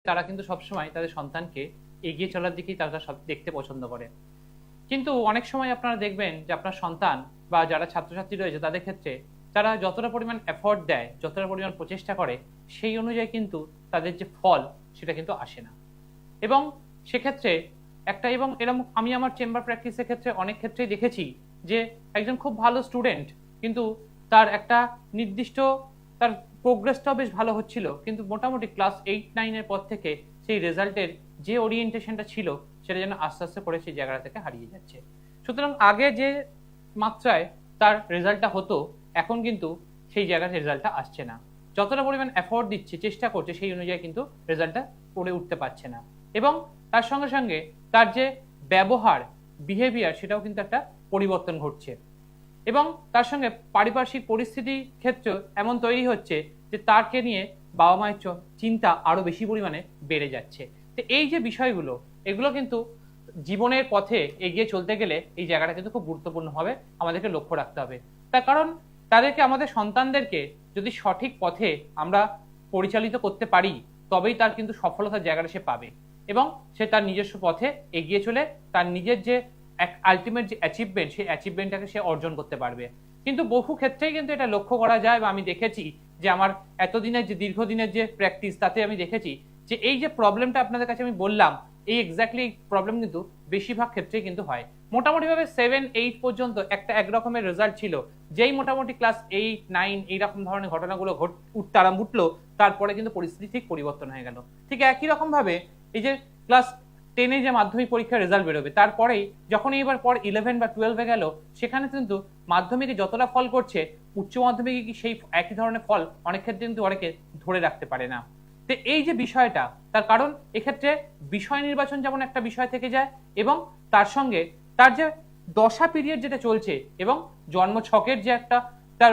তারা কিন্তু সবসময় তাদের সন্তানকে এগিয়ে চলার দিকেই তারা সব দেখতে পছন্দ করে। কিন্তু অনেক সময় আপনারা দেখবেন যে আপনার সন্তান বা যারা ছাত্রছাত্রী রয়েছে তাদের ক্ষেত্রে তারা যতটা পরিমাণ এফোর্ট দেয়, যতটা পরিমাণ প্রচেষ্টা করে, সেই অনুযায়ী কিন্তু তাদের যে ফল সেটা কিন্তু আসে না। এবং সেক্ষেত্রে এবং এরকম আমি আমার চেম্বার প্র্যাকটিসের ক্ষেত্রে অনেক ক্ষেত্রেই দেখেছি যে একজন খুব ভালো স্টুডেন্ট, কিন্তু তার একটা নির্দিষ্ট তার প্রোগ্রেসটাও বেশ ভালো হচ্ছিল, কিন্তু মোটামুটি ক্লাস 8-9-এর পর থেকে সেই রেজাল্টের যে ওরিয়েন্টেশনটা ছিল সেটা যেন আস্তে আস্তে করে সেই জায়গা থেকে হারিয়ে যাচ্ছে। সুতরাং আগে যে মাত্রায় তার রেজাল্টটা হতো, এখন কিন্তু সেই জায়গায় রেজাল্টটা আসছে না। যতটা পরিমাণ এফোর্ট দিচ্ছে, চেষ্টা করছে, সেই অনুযায়ী কিন্তু রেজাল্টটা করে উঠতে পারছে না। এবং তার সঙ্গে সঙ্গে তার যে ব্যবহার, বিহেভিয়ার, সেটাও কিন্তু একটা পরিবর্তন ঘটছে। এবং তার সঙ্গে পারিপার্শ্বিক পরিস্থিতি ক্ষেত্রে এমন তৈরি হচ্ছে যে তাকে নিয়ে বাবা মায়ের চিন্তা আরো বেশি পরিমাণে বেড়ে যাচ্ছে। তো এই যে বিষয়গুলো, এগুলো কিন্তু জীবনের পথে এগিয়ে চলতে গেলে এই জায়গাটা কিন্তু খুব গুরুত্বপূর্ণভাবে আমাদেরকে লক্ষ্য রাখতে হবে। তার কারণ তাদেরকে, আমাদের সন্তানদেরকে যদি সঠিক পথে আমরা পরিচালিত করতে পারি, তবেই তার কিন্তু সফলতার জায়গাটা সে পাবে এবং সে তার নিজস্ব পথে এগিয়ে চলে তার নিজের যে আলটিমেট যে অ্যাচিভমেন্ট, সেই অ্যাচিভমেন্টটাকে সে অর্জন করতে পারবে। কিন্তু বহু ক্ষেত্রেই কিন্তু এটা লক্ষ্য করা যায়, বা আমি দেখেছি যে আমার এতদিনের যে দীর্ঘদিনের যে প্র্যাকটিস, তাতে আমি দেখেছি যে এই যে প্রবলেমটা আপনাদের কাছে আমি বললাম, এই এক্স্যাক্টলি প্রবলেম কিন্তু বেশিরভাগ ক্ষেত্রেই কিন্তু হয়। মোটামুটিভাবে 7-8 পর্যন্ত একটা একরকমের রেজাল্ট ছিল, যেই মোটামুটি ক্লাস 8-9 এইরকম ধরনের ঘটনাগুলো উঠতে আরম্ভ উঠলো, তারপরে কিন্তু পরিস্থিতি ঠিক পরিবর্তন হয়ে গেল। ঠিক একই রকম ভাবে এই যে ক্লাস 10-এ যে মাধ্যমিক পরীক্ষার রেজাল্ট বেরোবে, তারপরেই যখন এবার পর 11 বা 12-এ গেল, সেখানে কিন্তু মাধ্যমিকে যতটা ফল করছে, উচ্চ মাধ্যমিকে কি সেই একই ধরনের ফল অনেক ক্ষেত্রে কিন্তু অনেকে ধরে রাখতে পারে না। তো এই যে বিষয়টা, তার কারণ এক্ষেত্রে বিষয় নির্বাচন যেমন একটা বিষয় থেকে যায়, এবং তার সঙ্গে তার যে দশা পিরিয়ড যেটা চলছে এবং জন্ম ছকের যে একটা তার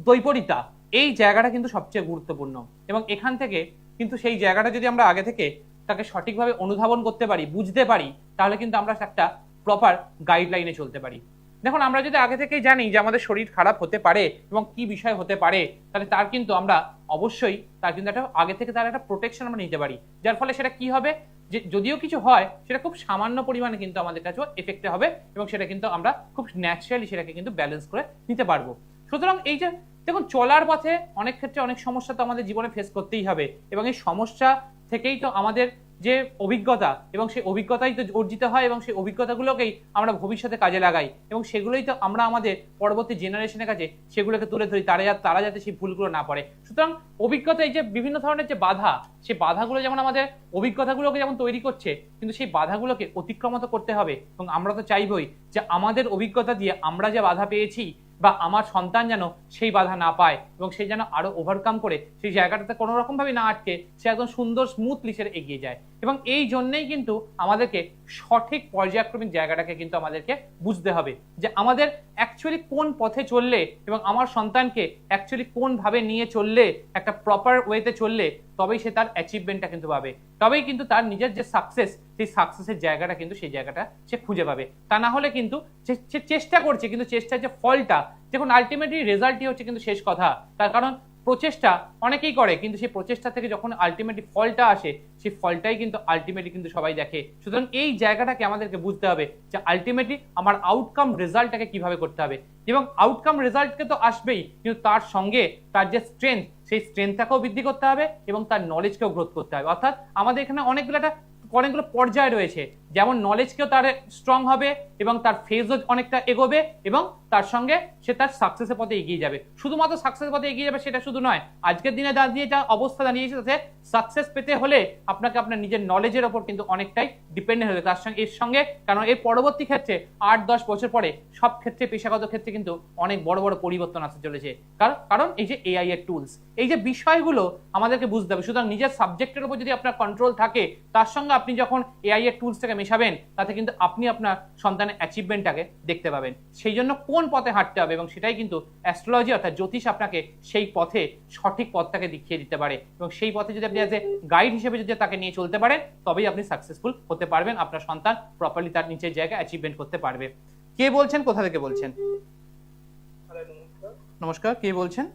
বৈপরীতা, এই জায়গাটা কিন্তু সবচেয়ে গুরুত্বপূর্ণ। এবং এখান থেকে কিন্তু সেই জায়গাটা যদি আমরা আগে থেকে তাকে সঠিকভাবে অনুধাবন করতে পারি, বুঝতে পারি, তাহলে কিন্তু আমরা একটা প্রপার গাইডলাইনে চলতে পারি। দেখুন, আমরা যদি আগে থেকেই জানি যে আমাদের শরীর খারাপ হতে পারে এবং কি বিষয় হতে পারে, তাহলে তার কিন্তু আমরা অবশ্যই তার কিন্তু একটা আগে থেকে তার একটা প্রোটেকশন আমরা নিতে পারি, যার ফলে সেটা কি হবে, যে যদিও কিছু হয় সেটা খুব সামান্য পরিমাণে কিন্তু আমাদের কাছে এফেক্টে হবে, এবং সেটা কিন্তু আমরা খুব ন্যাচারালি সেটাকে কিন্তু ব্যালেন্স করে নিতে পারবো। সুতরাং এই যে দেখুন, চলার পথে অনেক ক্ষেত্রে অনেক সমস্যা তো আমাদের জীবনে ফেস করতেই হবে, এবং এই সমস্যা থেকেই তো আমাদের যে অভিজ্ঞতা, এবং সেই অভিজ্ঞতাই তো অর্জিত হয়, এবং সেই অভিজ্ঞতাগুলোকেই আমরা ভবিষ্যতে কাজে লাগাই, এবং সেগুলোই তো আমরা আমাদের পরবর্তী জেনারেশনের কাছে সেগুলোকে তুলে ধরি, তারা যাতে সেই ভুলগুলো না পড়ে। সুতরাং অভিজ্ঞতা, এই যে বিভিন্ন ধরনের যে বাধা, সেই বাধাগুলো যেমন আমাদের অভিজ্ঞতাগুলোকে যেমন তৈরি করছে, কিন্তু সেই বাধাগুলোকে অতিক্রম করতে হবে। এবং আমরা তো চাইবই যে আমাদের অভিজ্ঞতা দিয়ে আমরা যে বাধা পেয়েছি, বা আমার সন্তান যেন সেই বাধা না পায়, এবং সে যেন আরো ওভারকাম করে সেই জায়গাটাতে কোনো রকম ভাবে না আটকে সে একদম সুন্দর স্মুথলি সে এগিয়ে যায়। এবং এই জন্যই কিন্তু আমাদেরকে সঠিক পর্যায়ক্রমিক জায়গাটাকে কিন্তু আমাদেরকে বুঝতে হবে, যে আমাদের অ্যাকচুয়ালি কোন পথে চললে এবং আমার সন্তানকে অ্যাকচুয়ালি কোন ভাবে নিয়ে চললে, একটা প্রপার ওয়েতে চললে, তবেই সে তার অ্যাচিভমেন্টটা কিন্তু পাবে, তবেই কিন্তু তার নিজের যে সাকসেস, সেই সাকসেসের জায়গাটা কিন্তু সেই জায়গাটা সে খুঁজে পাবে। তা না হলে কিন্তু সে চেষ্টা করছে, কিন্তু চেষ্টার যে ফলটা, দেখুন আলটিমেটলি রেজাল্টই হচ্ছে কিন্তু শেষ কথা। তার কারণ প্রচেষ্টা অনেকেই করে, কিন্তু সেই প্রচেষ্টা থেকে যখন আলটিমেটলি ফলটা আসে, সেই ফলটাই কিন্তু আলটিমেটলি কিন্তু সবাই দেখে। সুতরাং এই জায়গাটাকে আমাদেরকে বুঝতে হবে যে আলটিমেটলি আমার আউটকাম রেজাল্টটাকে কিভাবে করতে হবে, এবং আউটকাম রেজাল্টকে তো আসবেই, কিন্তু তার সঙ্গে তার যে স্ট্রেংথ, সেই স্ট্রেংথটাকেও বৃদ্ধি করতে হবে, এবং তার নলেজকেও গ্রোথ করতে হবে। অর্থাৎ আমাদের এখানে অনেকগুলো পর্যায় রয়েছে, যেমন নলেজকেও তার স্ট্রং হবে, এবং তার ফেজও অনেকটা এগোবে, এবং তার সঙ্গে সে তার সাকসেসের পথে এগিয়ে যাবে। শুধুমাত্র সাকসেসের পথে এগিয়ে যাবে সেটা শুধু নয়, আজকের দিনে দাঁড়িয়ে যা অবস্থা দাঁড়িয়েছে, তাতে সাকসেস পেতে হলে আপনাকে আপনার নিজের নলেজের ওপর কিন্তু অনেকটাই ডিপেন্ডেন্ট হবে। তার সঙ্গে এর সঙ্গে, কারণ এর পরবর্তী ক্ষেত্রে 8-10 বছর পরে সব ক্ষেত্রে, পেশাগত ক্ষেত্রে কিন্তু অনেক বড় বড় পরিবর্তন আসতে চলেছে, কারণ এই যে এআই এর টুলস, এই যে বিষয়গুলো আমাদেরকে বুঝতে হবে। সুতরাং নিজের সাবজেক্টের উপর যদি আপনার কন্ট্রোল থাকে, তার সঙ্গে আপনি যখন এআই এর টুলসটাকে মেশাবেন, তাতে কিন্তু আপনি আপনার সন্তানের অ্যাচিভমেন্টটাকে দেখতে পাবেন। সেই জন্য কোন পথে হাঁটতে হবে, এবং সেটাই কিন্তু অ্যাস্ট্রোলজি অর্থাৎ জ্যোতিষ আপনাকে সেই পথে, সঠিক পথটাকে দেখিয়ে দিতে পারে, এবং সেই পথে যদি আপনি অ্যাজ এ গাইড হিসেবে যদি তাকে নিয়ে চলতে পারেন, তবেই আপনি সাকসেসফুল হতে পারবেন, আপনার সন্তান প্রপারলি তার নিচের জায়গায় অ্যাচিভমেন্ট করতে পারবে। কে বলছেন, কোথা থেকে বলছেন? নমস্কার, কে বলছেন?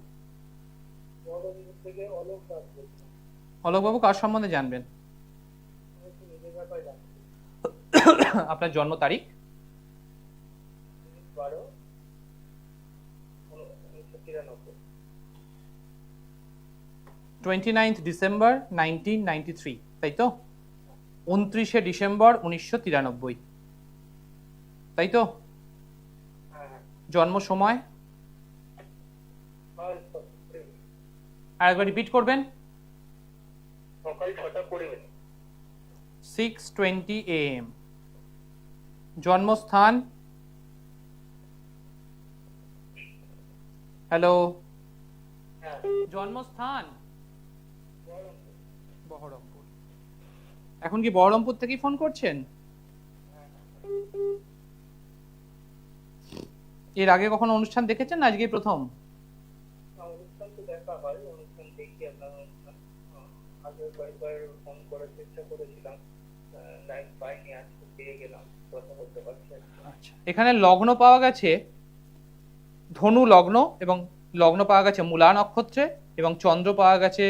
অলোকবাবু কার সম্বন্ধে জানবেন? আপনার জন্ম তারিখ? 29 ডিসেম্বর 1993, তাই তো? 29 ডিসেম্বর 1993, তাই তো? জন্ম সময় আরেকবার রিপিট করবেন। 6:20 AM। জন্মস্থান? হ্যালো, জন্মস্থান বহরমপুর। এখন কি বহরমপুর থেকেই ফোন করছেন? এর আগে কখনো অনুষ্ঠান দেখেছেন না আজকেই প্রথম? অনুষ্ঠান তো দেখা হয়, অনুষ্ঠান দেখি আপনার অনুষ্ঠান। আগে কয়েকবার ফোন করার চেষ্টা করেছিলাম, লাইন পাইনি, আজকে পেয়ে গেলাম, কথা বলতে পারছি। আচ্ছা, এখানে লগ্ন পাওয়া গেছে ধনু লগ্ন, এবং লগ্ন পাওয়া গেছে মূলা নক্ষত্রে, এবং চন্দ্র পাওয়া গেছে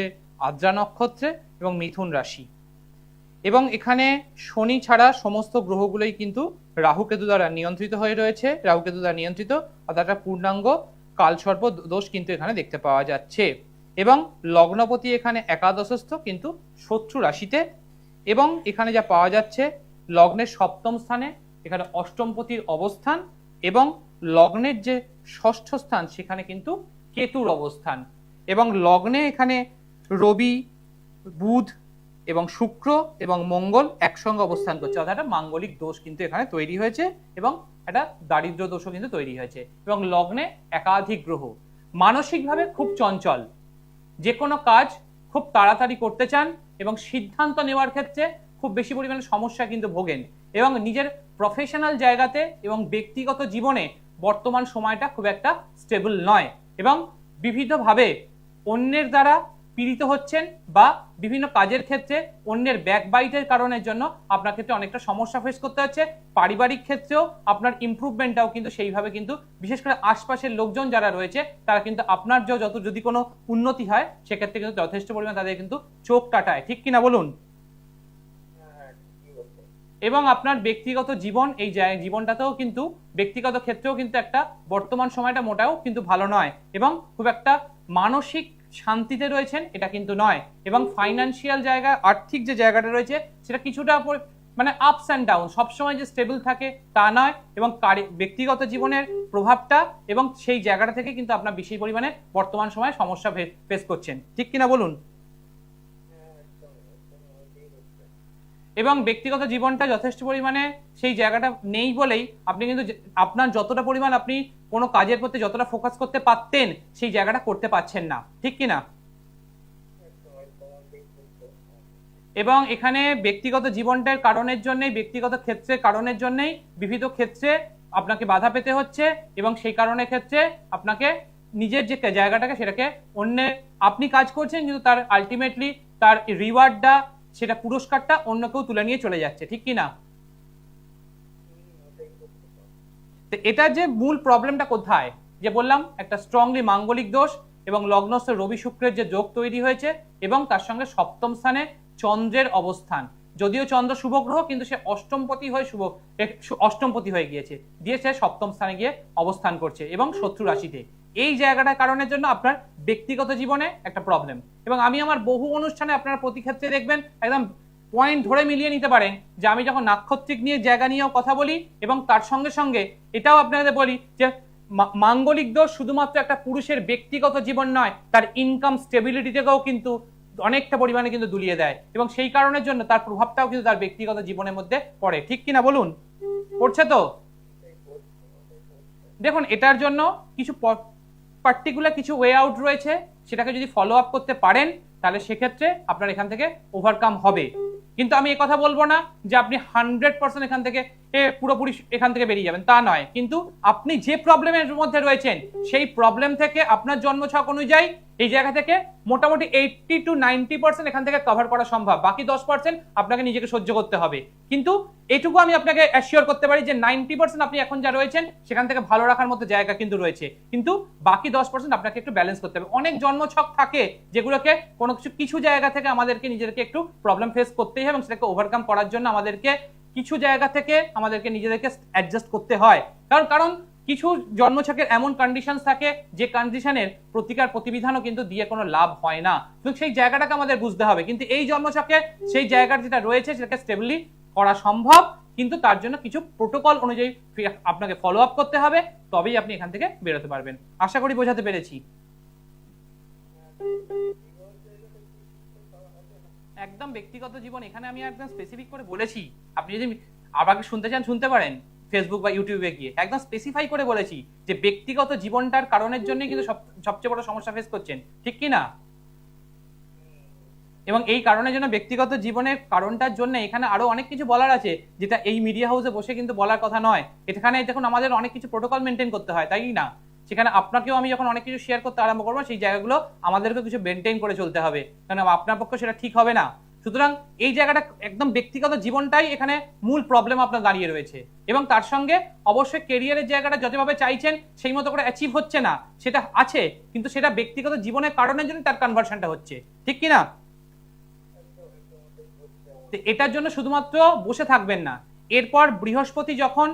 আদ্রা নক্ষত্রে, এবং মিথুন রাশি। এবং এখানে শনি ছাড়া সমস্ত গ্রহগুলোই কিন্তু রাহুকেতু দ্বারা নিয়ন্ত্রিত হয়ে রয়েছে, রাহুকেতু দ্বারা নিয়ন্ত্রিত, অর্থাৎ একটা পূর্ণাঙ্গ কালসর্প দোষ কিন্তু এখানে দেখতে পাওয়া যাচ্ছে। এবং লগ্নপতি এখানে একাদশস্থ কিন্তু শত্রু রাশিতে। এবং এখানে যা পাওয়া যাচ্ছে, লগ্নের সপ্তম স্থানে এখানে অষ্টমপতির অবস্থান, এবং লগ্নের যে ষষ্ঠ স্থান সেখানে কিন্তু কেতুর অবস্থান, এবং লগ্নে এখানে রবি, বুধ এবং শুক্র এবং মঙ্গল একসঙ্গে অবস্থান করছে, অর্থাৎ একটা মাঙ্গলিক দোষ কিন্তু এখানে তৈরি হয়েছে, এবং একটা দারিদ্র দোষও কিন্তু তৈরি হয়েছে। এবং লগ্নে একাধিক গ্রহ, মানসিকভাবে খুব চঞ্চল, যে কোনো কাজ খুব তাড়াতাড়ি করতে চান, এবং সিদ্ধান্ত নেওয়ার ক্ষেত্রে খুব বেশি পরিমাণে সমস্যা কিন্তু ভোগেন, এবং নিজের প্রফেশনাল জায়গাতে এবং ব্যক্তিগত জীবনে বর্তমান সময়টা খুব একটা স্টেবল নয়, এবং বিবিধভাবে অন্যের দ্বারা পীড়িত হচ্ছেন, বা বিভিন্ন কাজের ক্ষেত্রে অন্যের ব্যাকবাইটের কারণের জন্য আপনার ক্ষেত্রে অনেকটা সমস্যা ফেস করতে হচ্ছে। পারিবারিক ক্ষেত্রেও আপনার ইমপ্রুভমেন্টটাও কিন্তু সেইভাবে কিন্তু, বিশেষ করে আশপাশের লোকজন যারা রয়েছে তারা কিন্তু আপনার যদি কোনো উন্নতি হয় সেক্ষেত্রে কিন্তু যথেষ্ট পরিমাণে তাদের কিন্তু চোখ টাটায়, ঠিক কিনা বলুন? এবং আপনার ব্যক্তিগত জীবন, এই জীবনটাতেও কিন্তু ব্যক্তিগত ক্ষেত্রেও কিন্তু একটা বর্তমান সময়টা মোটাও কিন্তু ভালো নয়, এবং খুব একটা মানসিক শান্তিতে রয়েছেন এটা কিন্তু নয়, এবং ফাইন্যান্সিয়াল জায়গা, আর্থিক যে জায়গাটা রয়েছে সেটা কিছুটা মানে আপস অ্যান্ড ডাউন, সবসময় যে স্টেবল থাকে তা নয়, এবং ব্যক্তিগত জীবনের প্রভাবটা এবং সেই জায়গাটা থেকে কিন্তু আপনার বেশি পরিমাণে বর্তমান সময়ে সমস্যা ফেস করছেন, ঠিক কিনা বলুন? এবং ব্যক্তিগত জীবনটা যথেষ্ট পরিমাণে সেই জায়গাটা নেই বলেই আপনি কিন্তু আপনার যতটা পরিমাণ আপনি কোনো কাজের প্রতি যতটা ফোকাস করতে পারতেন সেই জায়গাটা করতে পারছেন না, ঠিক কিনা? এবং এখানে ব্যক্তিগত জীবনটার কারণের জন্যই, ব্যক্তিগত ক্ষেত্রের কারণের জন্যই বিবিধ ক্ষেত্রে আপনাকে বাধা পেতে হচ্ছে, এবং সেই কারণের ক্ষেত্রে আপনাকে নিজের যে জায়গাটাকে সেটাকে অন্যের, আপনি কাজ করছেন কিন্তু তার আলটিমেটলি তার রিওয়ার্ডটা, সেটা পুরস্কারটা অন্য কেউ তুলে নিয়ে চলে যাচ্ছে, ঠিক কিনা? এটার যে মূল প্রবলেমটা কোথায়, যে বললাম একটা স্ট্রংলি মাঙ্গলিক দোষ, এবং লগ্নস্থ রবি শুক্রের যে যোগ তৈরি হয়েছে, এবং তার সঙ্গে সপ্তম স্থানে চন্দ্রের অবস্থান, যদিও চন্দ্র শুভ গ্রহ কিন্তু সে অষ্টমপতি হয়ে গিয়েছে, দিয়ে সে সপ্তম স্থানে গিয়ে অবস্থান করছে এবং শত্রু রাশিতে। এই জায়গাটার কারণের জন্য আপনার ব্যক্তিগত জীবনে একটা প্রবলেম, এবং আমি আমার বহু অনুষ্ঠানে আপনারা প্রতি ক্ষেত্রে দেখবেন একদম পয়েন্ট ধরে মিলিয়ে নিতে পারেন, যে আমি যখন নাক্ষত্রিক নিয়ে জায়গা নিয়েও কথা বলি, এবং তার সঙ্গে সঙ্গে এটাও আপনাদের বলি যে মাঙ্গলিক দোষ শুধুমাত্র একটা পুরুষের ব্যক্তিগত জীবন নয়, তার ইনকাম স্টেবিলিটি থেকেও কিন্তু অনেকটা পরিমাণে কিন্তু দুলিয়ে দেয়, এবং সেই কারণের জন্য তার প্রভাবটাও কিন্তু তার ব্যক্তিগত জীবনের মধ্যে পড়ে, ঠিক কিনা বলুন? পড়ছে তো? দেখুন, এটার জন্য কিছু পার্টিকুলার কিছু ওয়ে আউট রয়েছে, সেটাকে যদি ফলো আপ করতে পারেন তাহলে সেক্ষেত্রে আপনার এখান থেকে ওভারকাম হবে। কিন্তু আমি এই কথা বলবো না যে আপনি 100% এখান থেকে পুরোপুরি এখান থেকে বেরিয়ে যাবেন, তা নয়। কিন্তু আপনি যে প্রবলেমের মধ্যে রয়েছেন সেই প্রবলেম থেকে আপনার জন্মছক অনুযায়ী এই জায়গা থেকে মোটামুটি 80 to 90% এখান থেকে কভার করা সম্ভব। বাকি 10% আপনাকে নিজেকে সহ্য করতে হবে। কিন্তু এটুকু আমি আপনাকে অ্যাসিওর করতে পারি যে 90% আপনি এখন যা রয়েছেন সেখান থেকে ভালো রাখার মতো জায়গা কিন্তু রয়েছে। কিন্তু বাকি 10% আপনাকে একটু ব্যালেন্স করতে হবে। অনেক জন্মছক থাকে যেগুলোকে কোনো কিছু জায়গা থেকে আমাদেরকে নিজেদেরকে একটু প্রবলেম ফেস করতেই হয় এবং সেটাকে ওভারকাম করার জন্য আমাদেরকে কিছু জায়গা থেকে আমাদেরকে নিজেদেরকে অ্যাডজাস্ট করতে হয়। কারণ কিছু জন্মছকের এমন কন্ডিশন থাকে যে কন্ডিশনের প্রতিকার প্রতিবিধানও কিন্তু দিয়ে কোনো লাভ হয় না, তো সেই জায়গাটাকে আমাদের বুঝতে হবে। কিন্তু এই জন্মছকে সেই জায়গার যেটা রয়েছে সেটাকে স্টেবলি করা সম্ভব, কিন্তু তার জন্য কিছু প্রোটোকল অনুযায়ী আপনাকে ফলো আপ করতে হবে, তবেই আপনি এখান থেকে বেরোতে পারবেন। আশা করি বোঝাতে পেরেছি। একদম ব্যক্তিগত জীবন এখানে আমি একদম স্পেসিফিক করে বলেছি, আপনি যদি আবার শুনতে চান শুনতে পারেন ফেসবুক বা ইউটিউবে গিয়ে, একদম স্পেসিফাই করে বলেছি যে ব্যক্তিগত জীবনটার কারণের জন্যই কিন্তু সবচেয়ে বড় সমস্যা ফেস করছেন, ঠিক কি না? এবং এই কারণের জন্য ব্যক্তিগত জীবনের কারণটার জন্য এখানে আরো অনেক কিছু বলার আছে, যেটা এই মিডিয়া হাউসে বসে কিন্তু বলার কথা নয়। এখানে দেখুন আমাদের অনেক কিছু প্রোটোকল মেনটেন করতে হয়, তাই না? সেখানে আপনাকেও আমি যখন অনেক কিছু শেয়ার করতে আরম্ভ করবো সেই জায়গাগুলো আমাদেরকে কিছু মেনটেন করে চলতে হবে, কারণ আপনার পক্ষে সেটা ঠিক হবে না। সুতরাং এই জায়গাটা একদম ব্যক্তিগত জীবনটাই এখানে মূল প্রবলেম আপনার দাঁড়িয়ে রয়েছে, এবং তার সঙ্গে অবশ্যই কেরিয়ারের জায়গাটা যতভাবে চাইছেন সেই মতো করে অ্যাচিভ হচ্ছে না, সেটা আছে, কিন্তু সেটা ব্যক্তিগত জীবনের কারণের জন্য তার কনভার্সনটা হচ্ছে, ঠিক কি না? এটার জন্য শুধুমাত্র বসে থাকবেন না। এরপর বৃহস্পতি যখন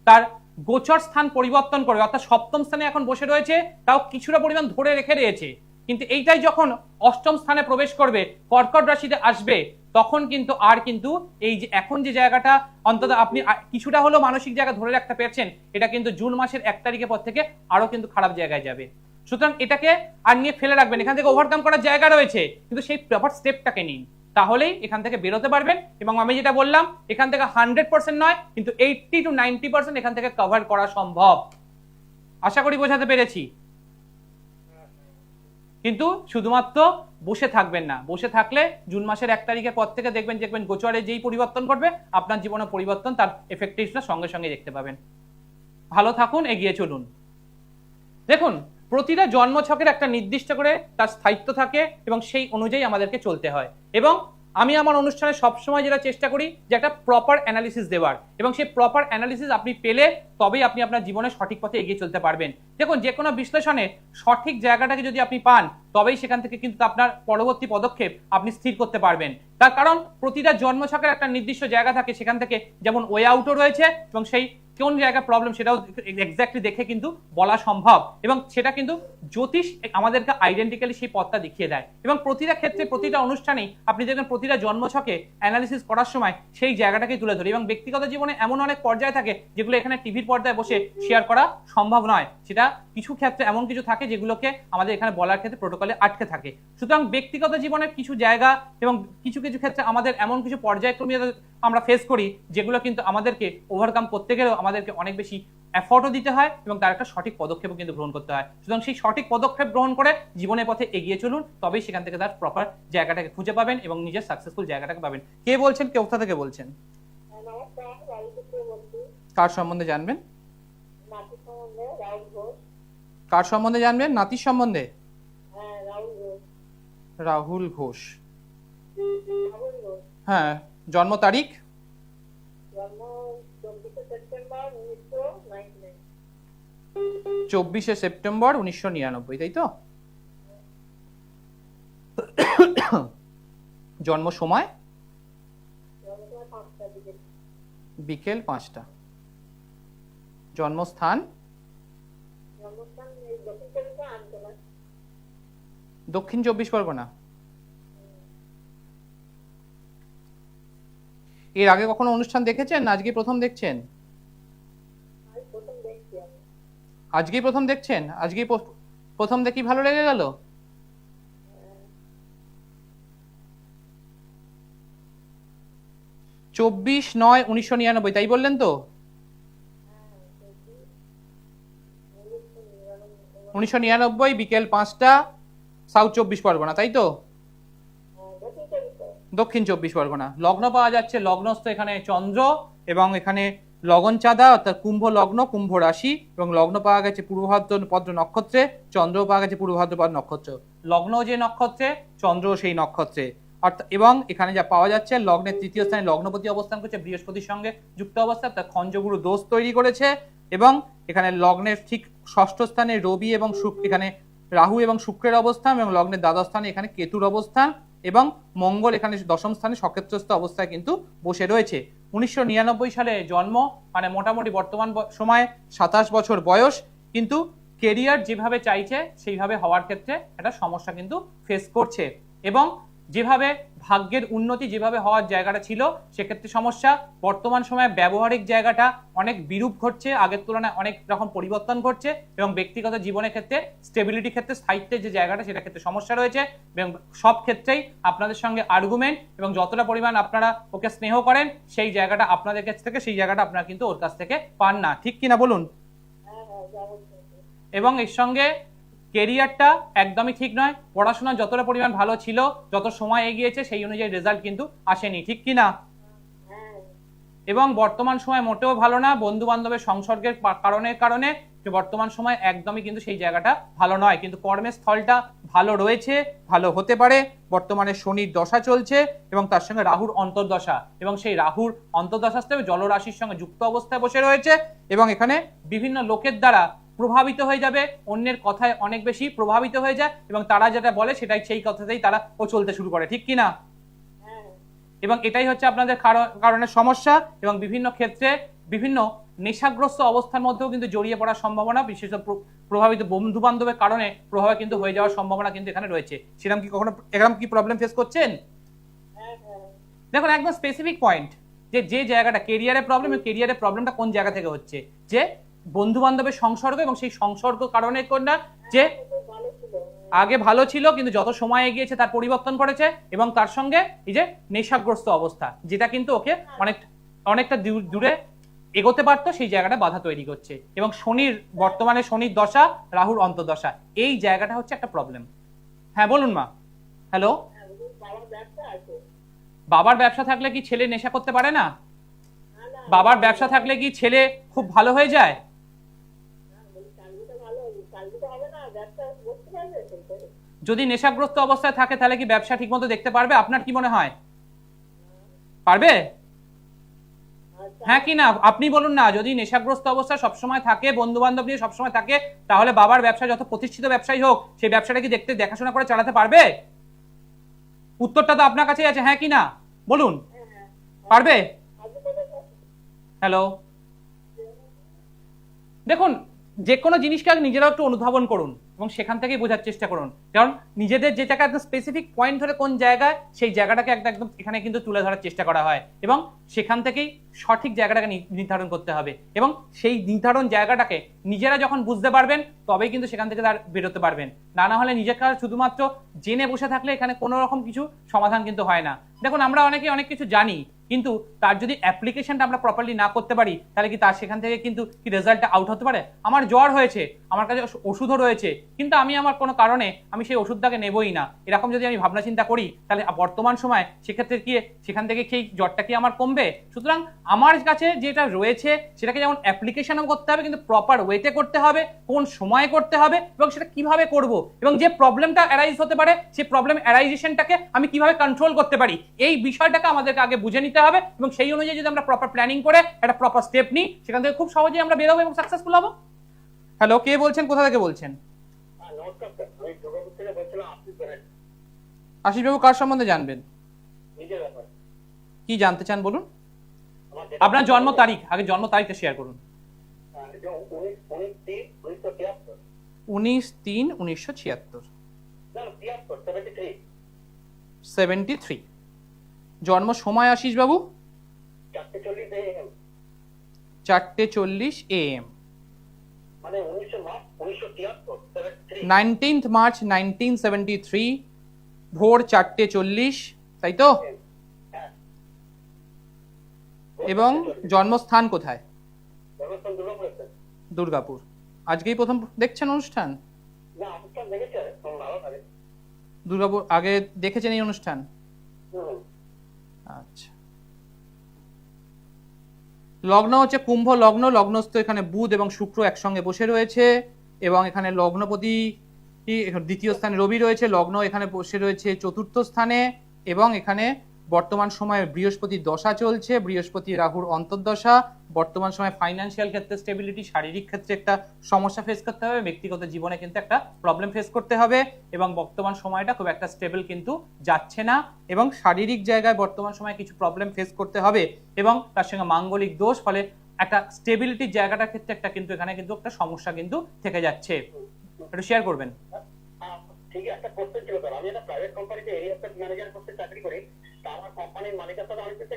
তার গোচর স্থান পরিবর্তন করবে, অর্থাৎ সপ্তম স্থানে এখন বসে রয়েছে, তাও কিছুটা পরিমাণ ধরে রেখে দিয়েছে, কিন্তু এইটাই যখন অষ্টম স্থানে প্রবেশ করবে, কর্কট রাশিতে আসবে, তখন কিন্তু আর কিন্তু এই যে এখন যে জায়গাটা অন্তত আপনি কিছুটা হলেও মানসিক জায়গা ধরে রাখতে পেরেছেন, এটা কিন্তু জুন মাসের 1 তারিখের পর থেকে আরো কিন্তু খারাপ জায়গায় যাবে। সুতরাং এটাকে আর নিয়ে ফেলে রাখবেন, এখান থেকে ওভারকাম করার জায়গা রয়েছে, কিন্তু সেই প্রপার স্টেপটাকে নিন, তাহলেই এখান থেকে বেরোতে পারবেন। এবং আমি যেটা বললাম, এখান থেকে 100% নয়, কিন্তু 80 to 90% এখান থেকে কভার করা সম্ভব। আশা করি বোঝাতে পেরেছি। কিন্তু শুধুমাত্র বসে থাকবেন না, বসে থাকলে জুন মাসের 1 তারিখের পর থেকে দেখবেন গোচরে যেই পরিবর্তন করবে আপনার জীবনে পরিবর্তন, তার এফেক্টিভটা সঙ্গে সঙ্গে দেখতে পাবেন। ভালো থাকুন, এগিয়ে চলুন। দেখুন, প্রতিটা জন্মছকের একটা নির্দিষ্ট করে তার স্থায়িত্ব থাকে এবং সেই অনুযায়ী আমাদেরকে চলতে হয়। এবং আমি আমার অনুষ্ঠানে সবসময় যেটা চেষ্টা করি যে একটা প্রপার অ্যানালিসিস দেওয়ার, এবং সেই প্রপার অ্যানালিসিস আপনি পেলে তবেই আপনি আপনার জীবনে সঠিক পথে এগিয়ে চলতে পারবেন। দেখুন, যে কোনো বিশ্লেষণে সঠিক জায়গাটাকে যদি আপনি পান, তবেই সেখান থেকে কিন্তু আপনার পরবর্তী পদক্ষেপ আপনি স্থির করতে পারবেন। তার কারণ প্রতিটা জন্মছকের একটা নির্দিষ্ট জায়গা থাকে, সেখান থেকে যেমন ওয়ে আউটও রয়েছে, এবং সেই কোন জায়গায় প্রবলেম সেটাও এক্স্যাক্টলি দেখে কিন্তু বলা সম্ভব, এবং সেটা কিন্তু জ্যোতিষ আমাদেরকে আইডেন্টিক্যালি সেই পথটা দেখিয়ে দেয়। এবং প্রতিটা ক্ষেত্রে প্রতিটা অনুষ্ঠানেই আপনি দেখবেন প্রতিটা জন্মছকে অ্যানালিসিস করার সময় সেই জায়গাটাকেই তুলে ধরে। এবং ব্যক্তিগত জীবনে এমন অনেক পর্যায়ে থাকে যেগুলো এখানে টিভির পর্দায় বসে শেয়ার করা সম্ভব নয়, সেটা কিছু ক্ষেত্রে এমন কিছু থাকে যেগুলোকে আমাদের এখানে বলার ক্ষেত্রে প্রোটোকলে আটকে থাকে। সুতরাং ব্যক্তিগত জীবনের কিছু জায়গা এবং কিছু কিছু ক্ষেত্রে আমাদের এমন কিছু পর্যায়ক্রমে আমরা ফেস করি যেগুলো কিন্তু আমাদেরকে ওভারকাম করতে গেলেও আমাদেরকে অনেক বেশি এফোর্টও দিতে হয় এবং তার একটা সঠিক পদক্ষেপও কিন্তু গ্রহণ করতে হয়। সুতরাং সেই সঠিক পদক্ষেপ গ্রহণ করে জীবনের পথে এগিয়ে চলুন, তবেই সেখান থেকে তার প্রপার জায়গাটাকে খুঁজে পাবেন এবং নিজের সাকসেসফুল জায়গাটাকে পাবেন। কে বলছেন, কোথা থেকে বলছেন? কার সম্বন্ধে জানবেন? কার সম্বন্ধে জানবেন? নাতির সম্বন্ধে? রাহুল ঘোষ। হ্যাঁ, জন্ম তারিখ? 24শে সেপ্টেম্বর 1999, তাই তো? জন্ম সময়? বিকেল 5টা। জন্মস্থান? দক্ষিণ 24 পরগনা। এর আগে কখনো অনুষ্ঠান দেখেছেন, আজকে প্রথম দেখছেন? আজকেই প্রথম দেখছেন? আজকেই প্রথম দেখি ভালো লেগে গেল? — 24/9/1999, তাই বললেন তো? 1999 বিকেল 5টা, সাউথ 24 পরগনা, তাই তো? দক্ষিণ 24 পরগনা। লগ্ন পাওয়া যাচ্ছে, লগ্নস্থ এখানে চন্দ্র এবং এখানে লগন চাঁদা অর্থাৎ কুম্ভ লগ্ন, কুম্ভ রাশি, এবং লগ্ন পাওয়া গেছে পূর্ব ভাদ্রপদ নক্ষত্রে, চন্দ্র পাওয়া গেছে পূর্ব ভাদ্রপদ নক্ষত্র। লগ্ন যে নক্ষত্রে, চন্দ্র সেই নক্ষত্রে। অর্থাৎ এবং এখানে যা পাওয়া যাচ্ছে, লগ্নের তৃতীয় স্থানে লগ্নপতি অবস্থান করছে বৃহস্পতির সঙ্গে যুক্ত অবস্থা, তার খঞ্জগুরু দোষ তৈরি করেছে। এবং এখানে লগ্নের ঠিক ষষ্ঠ স্থানে রবি এবং এখানে রাহু এবং শুক্রের অবস্থান, এবং লগ্নের দ্বাদশ স্থানে এখানে কেতুর অবস্থান, এবং মঙ্গল এখানে দশম স্থানে সক্ষেত্রস্থ অবস্থায় কিন্তু বসে রয়েছে। 1999 সালে জন্ম, মানে মোটামুটি বর্তমান সময়ে 27 বছর বয়স, কিন্তু কেরিয়ার যেভাবে চাইছে সেইভাবে হওয়ার ক্ষেত্রে একটা সমস্যা কিন্তু ফেস করছে। এবং যেভাবে ভাগ্যের উন্নতি যেভাবে হওয়ার জায়গাটা ছিল সেক্ষেত্রে সমস্যা। বর্তমান সময়ে ব্যবহারিক জায়গাটা অনেক বিরূপ ঘটছে, আগের তুলনায় অনেক রকম পরিবর্তন ঘটছে, এবং ব্যক্তিগত জীবনের ক্ষেত্রে স্টেবিলিটি ক্ষেত্রে স্থায়িত্বের যে জায়গাটা সেটা ক্ষেত্রে সমস্যা রয়েছে। এবং সব ক্ষেত্রেই আপনাদের সঙ্গে আর্গুমেন্ট, এবং যতটা পরিমাণ আপনারা ওকে স্নেহ করেন সেই জায়গাটা আপনাদের কাছ থেকে, সেই জায়গাটা আপনারা কিন্তু ওর কাছ থেকে পান না। ঠিক কিনা বলুন? এবং এর সঙ্গে কেরিয়ারটা একদমই ঠিক নয়, পড়াশোনা যতটা পরিমাণ ভালো ছিল, যত সময় এগিয়েছে সেই অনুযায়ী রেজাল্ট কিন্তু আসেনি। ঠিক কিনা? এবং বর্তমান সময় মোটেও ভালো না, বন্ধু বান্ধবের সংসর্গের কারণে বর্তমান সময় একদমই কিন্তু সেই জায়গাটা ভালো নয়। কিন্তু কর্মের স্থলটা ভালো রয়েছে, ভালো হতে পারে। বর্তমানে শনির দশা চলছে এবং তার সঙ্গে রাহুর অন্তর্দশা, এবং সেই রাহুর অন্তর্দশা জলরাশির সঙ্গে যুক্ত অবস্থায় বসে রয়েছে, এবং এখানে বিভিন্ন লোকের দ্বারা প্রভাবিত হয়ে যাবে, অন্যের কথায় অনেক বেশি প্রভাবিত হয়ে যায়, এবং তারা যেটা বলে সেটাই সেই কথাতেই তারা চলতে শুরু করে। ঠিক কিনা? এবং এটাই হচ্ছে আপনাদের কারণের সমস্যা, এবং বিভিন্ন ক্ষেত্রে বিভিন্ন নেশাগ্রস্ত অবস্থার মধ্যেও কিন্তু জড়িয়ে পড়ার সম্ভাবনা, বিশেষত প্রভাবিত বন্ধু বান্ধবের কারণে প্রভাবে কিন্তু হয়ে যাওয়ার সম্ভাবনা কিন্তু এখানে রয়েছে। সেরকম কি কখনো এরকম কি প্রবলেম ফেস করছেন? দেখুন, একদম স্পেসিফিক পয়েন্ট, যে জায়গাটা কেরিয়ারের প্রবলেম, কেরিয়ারের প্রবলেমটা কোন জায়গা থেকে হচ্ছে, যে বন্ধু বান্ধবের সংসর্গ, এবং সেই সংসর্গ কারণে কোনটা, যে আগে ভালো ছিল কিন্তু যত সময় এগিয়েছে তার পরিবর্তন করেছে, এবং তার সঙ্গে এই যে নেশাগ্রস্ত অবস্থা, যেটা কিন্তু ওকে অনেকটা দূরে এগোতে পারতো, সেই জায়গাটা বাধা তৈরি করছে। এবং বর্তমানে শনির দশা, রাহুর অন্তর্দশা, এই জায়গাটা হচ্ছে একটা প্রবলেম। হ্যাঁ বলুন মা। হ্যালো। বাবার ব্যবসা থাকলে কি ছেলে নেশা করতে পারে না? বাবার ব্যবসা থাকলে কি ছেলে খুব ভালো হয়ে যায়? যদি নেশাগ্রস্ত অবস্থায় থাকে তাহলে কি ব্যবসা ঠিকমতো দেখতে পারবে? আপনার কি মনে হয়? পারবে? হ্যাঁ কি না আপনি বলুন না। যদি নেশাগ্রস্ত অবস্থায় সবসময় থাকে, বন্ধু বান্ধব নিয়ে সবসময় থাকে, তাহলে বাবার ব্যবসা যত প্রতিষ্ঠিত ব্যবসায়ী হোক, সেই ব্যবসাটা কি দেখাশোনা করে চালাতে পারবে? উত্তরটা তো আপনার কাছেই আছে, হ্যাঁ কি না বলুন। পারবে? হ্যালো। দেখুন, যে কোনো জিনিসকে আগে নিজেরাও একটু অনুধাবন করুন এবং সেখান থেকেই বোঝার চেষ্টা করুন। কারণ নিজেদের যে জায়গায় একদম স্পেসিফিক পয়েন্ট ধরে কোন জায়গায়, সেই জায়গাটাকে একদম এখানে কিন্তু তুলে ধরার চেষ্টা করা হয়, এবং সেখান থেকেই সঠিক জায়গাটাকে নির্ধারণ করতে হবে। এবং সেই নির্ধারণ জায়গাটাকে নিজেরা যখন বুঝতে পারবেন তবেই কিন্তু সেখান থেকে তার বেরোতে পারবেন। না হলে নিজেকে শুধুমাত্র জেনে বসে থাকলে এখানে কোনো রকম কিছু সমাধান কিন্তু হয় না। দেখুন, আমরা অনেকে অনেক কিছু জানি, কিন্তু তার যদি অ্যাপ্লিকেশনটা আমরা প্রপারলি না করতে পারি তাহলে কি তার সেখান থেকে কিন্তু কি রেজাল্টটা আউট হতে পারে? আমার জ্বর হয়েছে, আমার কাছে ওষুধও রয়েছে, কিন্তু আমি আমার কোনো কারণে আমি সেই ওষুধটাকে নেবই না, এরকম যদি আমি ভাবনা চিন্তা করি তাহলে বর্তমান সময় সেক্ষেত্রে কি সেখান থেকে সেই জ্বরটা কি আমার কমবে? সুতরাং আমার কাছে যেটা রয়েছে সেটাকে যেমন অ্যাপ্লিকেশনও করতে হবে, কিন্তু প্রপার ওয়েতে করতে হবে, কোন সময়ে করতে হবে, এবং সেটা কিভাবে করব, এবং যে প্রবলেমটা অ্যারাইজ হতে পারে সেই প্রবলেম অ্যারাইজেশনটাকে আমি কিভাবে কন্ট্রোল করতে পারি, এই বিষয়টাকে আমাদেরকে আগে বুঝে নিতে হবে। এবং সেই অনুযায়ী যদি আমরা প্রপার প্ল্যানিং করে একটা প্রপার স্টেপ নিই, সেখান থেকে খুব সহজেই আমরা বেরোবো এবং সাকসেসফুল হবো। হ্যালো, কে বলছেন, কোথা থেকে বলছেন? আশিস বাবু, কার সম্বন্ধে জানবেন? কি জানতে চান বলুন? আপনার জন্ম তারিখ, আগে জন্ম তারিখটা শেয়ার করুন। 19/3/1976। 73। জন্ম সময় আশিস বাবু? 4:40 AM। 19th March 1973, ভোর 4:40, তাই তো? এবং জন্মস্থান কোথায়? দুর্গাপুর। আজকেই প্রথম দেখছেন অনুষ্ঠান? দুর্গাপুর আগে দেখেছেন এই অনুষ্ঠান? আচ্ছা। লগ্ন হচ্ছে কুম্ভ লগ্ন, লগ্নস্থ এখানে বুধ এবং শুক্র একসঙ্গে বসে রয়েছে এবং এখানে লগ্নপতি দ্বিতীয় স্থানে রবি রয়েছে, লগ্ন এখানে বসে রয়েছে চতুর্থ স্থানে এবং এখানে বর্তমান সময়ে বৃহস্পতির দশা চলছে, বৃহস্পতি রাহুর অন্তর্দশা। বর্তমান সময়ে ফাইন্যান্সিয়াল ক্ষেত্রে স্টেবিলিটি, শারীরিক ক্ষেত্রে একটা সমস্যা ফেস করতে হবে, ব্যক্তিগত জীবনে কিন্তু একটা প্রবলেম ফেস করতে হবে এবং বর্তমান সময়টা খুব একটা স্টেবল কিন্তু যাচ্ছে না এবং শারীরিক জায়গায় বর্তমান সময়ে কিছু প্রবলেম ফেস করতে হবে এবং তার সঙ্গে মাঙ্গলিক দোষ, ফলে একটা স্টেবিলিটির জায়গাটার ক্ষেত্রে একটা কিন্তু এখানে কিন্তু একটা সমস্যা কিন্তু থেকে যাচ্ছে। একটু শেয়ার করবেন। ঠিক আছে, একটা কোশ্চেন ছিল স্যার। আমি একটা প্রাইভেট কোম্পানিতে এরিয়া সেলস ম্যানেজার পোস্টে চাকরি করি। তা আমার কোম্পানির মালিকের সাথে অনেকদিন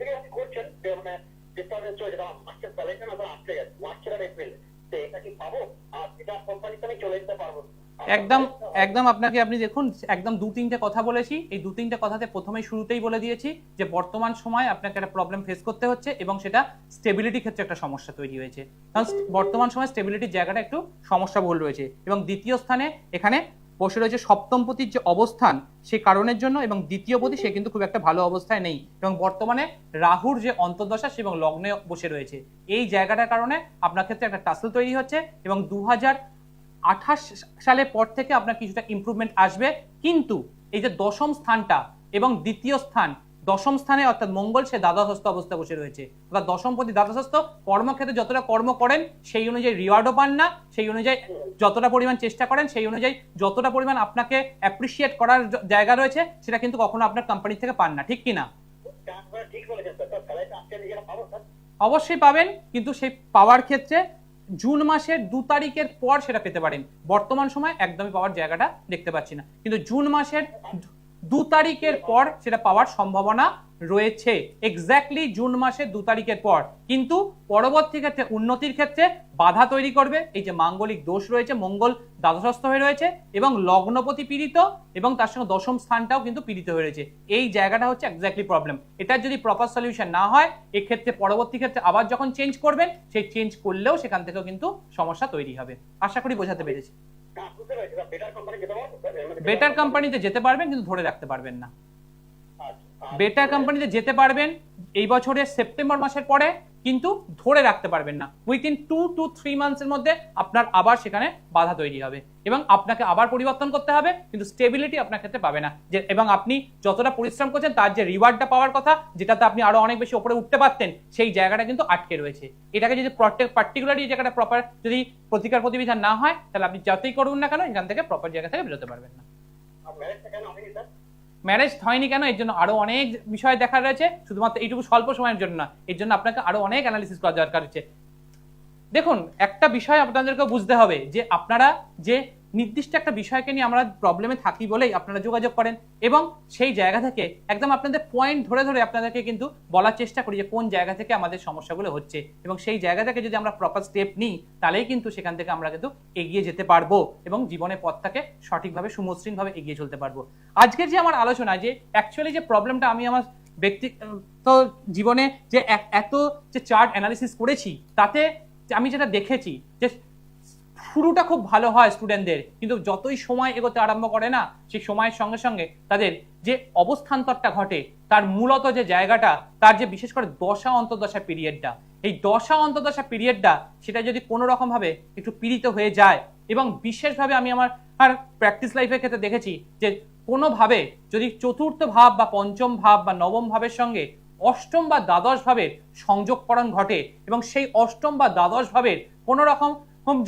থেকে আপনি করছেন যে মানে ডিস্টার্বেন্স চলছে, মার্চের স্যালারিটা না আটকে গেছে, মার্চ আর এপ্রিল। তো এটা কি পাবো? আর এটা কোম্পানিতে আমি চলে যেতে পারবো? একদম একদম আপনাকে, আপনি দেখুন একদম 2-3টে কথা বলেছি, এই 2-3টে কথাতে প্রথমেই শুরুতেই বলে দিয়েছি যে বর্তমান সময় আপনাকে একটা প্রবলেম ফেস করতে হচ্ছে এবং সেটা স্টেবিলিটি ক্ষেত্রে একটা সমস্যা তৈরি হয়েছে, কারণ বর্তমান সময় স্টেবিলিটির জায়গাটা একটু সমস্যা বল রয়েছে এবং দ্বিতীয় স্থানে এখানে বসে রয়েছে সপ্তমপতির যে অবস্থান সেই কারণের জন্য এবং দ্বিতীয়পতি সে কিন্তু খুব একটা ভালো অবস্থায় নেই এবং বর্তমানে রাহুর যে অন্তর্দশা সে এবং লগ্নে বসে রয়েছে, এই জায়গাটার কারণে আপনার ক্ষেত্রে একটা টাসল তৈরি হচ্ছে এবং 2028 সালের পর থেকে আপনার কিছুটা ইমপ্রুভমেন্ট আসবে। কিন্তু এই যে দশম স্থানটা এবং দ্বিতীয় স্থান, দশম স্থানে অর্থাৎ মঙ্গল সে দ্বাদশস্থ অবস্থা বসে রয়েছে, অর্থাৎ দশমপতি দ্বাদশস্থ, কর্মক্ষেত্রে যতটা কর্ম করেন সেই অনুযায়ী রিওয়ার্ডও পান না, সেই অনুযায়ী যতটা পরিমাণ চেষ্টা করেন সেই অনুযায়ী যতটা পরিমাণ আপনাকে অ্যাপ্রিসিয়েট করার জায়গা রয়েছে সেটা কিন্তু কখনো আপনার কোম্পানি থেকে পান না, ঠিক কিনা? ঠিক বলেছেন স্যার। স্যালারিটা আজকে নিজেরা পাবো স্যার? অবশ্যই পাবেন, কিন্তু সেই পাওয়ার ক্ষেত্রে জুন মাসের 2 তারিখের পর সেটা পেতে পারেন। বর্তমান সময় একদমই পাওয়ার জায়গাটা দেখতে পাচ্ছি না, কিন্তু জুন মাসের 2 তারিখের পর সেটা পাওয়ার সম্ভাবনা রয়েছে, এক্স্যাক্টলি জুন মাসের 2 তারিখের পর। কিন্তু পরবর্তী ক্ষেত্রে উন্নতির ক্ষেত্রে বাধা তৈরি করবে এই যে মাঙ্গলিক দোষ রয়েছে, মঙ্গল দ্বাদশস্থ হয়ে রয়েছে এবং লগ্নপতি পীড়িত এবং তার সঙ্গে দশম স্থানটাও কিন্তু পীড়িত হয়ে রয়েছে, এই জায়গাটা হচ্ছে এক্স্যাক্টলি প্রবলেম। এটার যদি প্রপার সলিউশন না হয় এক্ষেত্রে পরবর্তী ক্ষেত্রে আবার যখন চেঞ্জ করবেন সেই চেঞ্জ করলেও সেখান থেকেও কিন্তু সমস্যা তৈরি হবে। আশা করি বোঝাতে পেরেছি। বেটার কোম্পানিতে যেতে পারবেন কিন্তু ধরে রাখতে পারবেন না। বেটার কোম্পানিতে যেতে পারবেন এই বছরের সেপ্টেম্বর মাসের পরে, কিন্তু ধরে রাখতে পারবেন না। উইথিন 2 to 3 মান্থসের মধ্যে আপনার আবার সেখানে বাধা তৈরি হবে এবং আপনাকে আবার পরিবর্তন করতে হবে, কিন্তু স্টেবিলিটি আপনার ক্ষেত্রে পাবে না। যে এবং আপনি যতটা পরিশ্রম করছেন তার যে রিওয়ার্ডটা পাওয়ার কথা, যেটাতে আপনি আরো অনেক বেশি উপরে উঠতে পারতেন, সেই জায়গাটা কিন্তু আটকে রয়েছে। এটাকে যদি পার্টিকুলারলি জায়গাটা প্রপার যদি প্রতিকার প্রতিবিধান না হয় তাহলে আপনি যতই করুন না কেন এখান থেকে প্রপার জায়গা থেকে বেরোতে পারবেন না। ম্যারেজ হয়নি কেন, এর জন্য আরো অনেক বিষয় দেখার রয়েছে, শুধুমাত্র এইটুকু স্বল্প সময়ের জন্য না, এর জন্য আপনাকে আরো অনেক অ্যানালিসিস করা দরকার হচ্ছে। দেখুন একটা বিষয় আপনাদেরকে বুঝতে হবে যে আপনারা যে নির্দিষ্ট একটা বিষয়কে নিয়ে আমরা প্রবলেমে থাকি বলেই আপনারা যোগাযোগ করেন এবং সেই জায়গা থেকে একদম আপনাদের পয়েন্ট ধরে ধরে আপনাদেরকে কিন্তু বলার চেষ্টা করি যে কোন জায়গা থেকে আমাদের সমস্যাগুলো হচ্ছে এবং সেই জায়গা থেকে যদি আমরা প্রপার স্টেপ নিই তাহলেই কিন্তু সেখান থেকে আমরা কিন্তু এগিয়ে যেতে পারবো এবং জীবনের পথটাকে সঠিকভাবে সুমসৃণভাবে এগিয়ে চলতে পারবো। আজকের যে আমার আলোচনা, যে অ্যাকচুয়ালি যে প্রবলেমটা আমি আমার ব্যক্তিগত জীবনে যে এত যে চার্ট অ্যানালিসিস করেছি তাতে আমি যেটা দেখেছি যে শুরুটা খুব ভালো হয় স্টুডেন্টদের, কিন্তু যতই সময় এগোতে আরম্ভ করে না সেই সময়ের সঙ্গে সঙ্গে তাদের যে অবস্থান্তরটা ঘটে তার মূলত যে জায়গাটা, তার যে বিশেষ করে দশা অন্তর্দশা পিরিয়ডটা, এই দশা অন্তর্দশা পিরিয়ডটা সেটা যদি কোনো রকম ভাবে একটু পীড়িত হয়ে যায় এবং বিশেষভাবে আমি আমার প্র্যাকটিস লাইফের ক্ষেত্রে দেখেছি যে কোনোভাবে যদি চতুর্থ ভাব বা পঞ্চম ভাব বা নবম ভাবের সঙ্গে অষ্টম বা দ্বাদশ ভাবের সংযোগকরণ ঘটে এবং সেই অষ্টম বা দ্বাদশ ভাবের কোনো রকম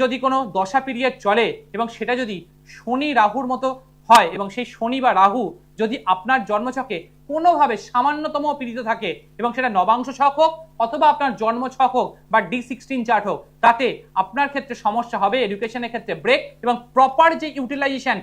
যদি কোনো দশা পিরিয়ড চলে এবং সেটা যদি শনি রাহুর মতো হয় এবং সেই শনি বা রাহু যদি আপনার জন্মছকে কোনোভাবে সামান্যতম পীড়িত থাকে এবং সেটা নবাংশ ছক হোক অথবা আপনার জন্ম ছক হোক বা D16 চার্ট হোক, তাতে আপনার ক্ষেত্রে সমস্যা হবে, এডুকেশনের ক্ষেত্রে ব্রেক এবং প্রপার যে ইউটিলাইজেশন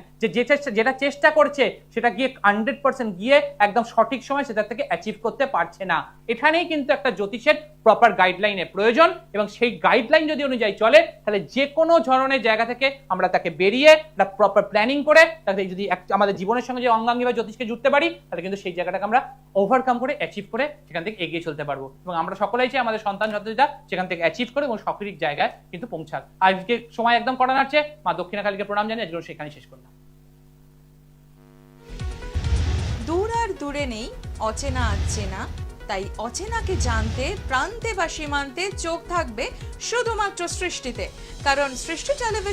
যেটা চেষ্টা করছে সেটা গিয়ে 100% গিয়ে একদম সঠিক সময় সেটা থেকে অ্যাচিভ করতে পারছে না। এখানেই কিন্তু একটা জ্যোতিষের প্রপার গাইডলাইনের প্রয়োজন এবং সেই গাইডলাইন যদি অনুযায়ী চলে তাহলে যে কোনো ধরনের জায়গা থেকে আমরা তাকে বেরিয়ে একটা প্রপার প্ল্যানিং করে তাকে যদি আমাদের জীবনের সঙ্গে যে অঙ্গাঙ্গি বা জ্যোতিষকে জুড়তে পারি তাহলে কিন্তু সেই জায়গাটাকে আমরা ওভারকাম করে অ্যাচিভ করে সেখান থেকে এগিয়ে চলতে পারবো এবং আমরা সকলেই চাই আমাদের সন্তান সন্ততিরা সেখান থেকে অ্যাচিভ করে এবং সঠিক জায়গায় কিন্তু পৌঁছাক। আজকে সময় একদম করা নাড়ছে, মা দক্ষিণা কালীকে প্রণাম জানিয়ে আজকে সেখানে শেষ করলাম। দূর আর দূরে নেই অচেনা আচেনা, তাই অচেনাকে জানতে প্রান্তে বা সীমান্তে চোখ থাকবে শুধুমাত্র সৃষ্টিতে, কারণ সৃষ্টি টেলিভিশন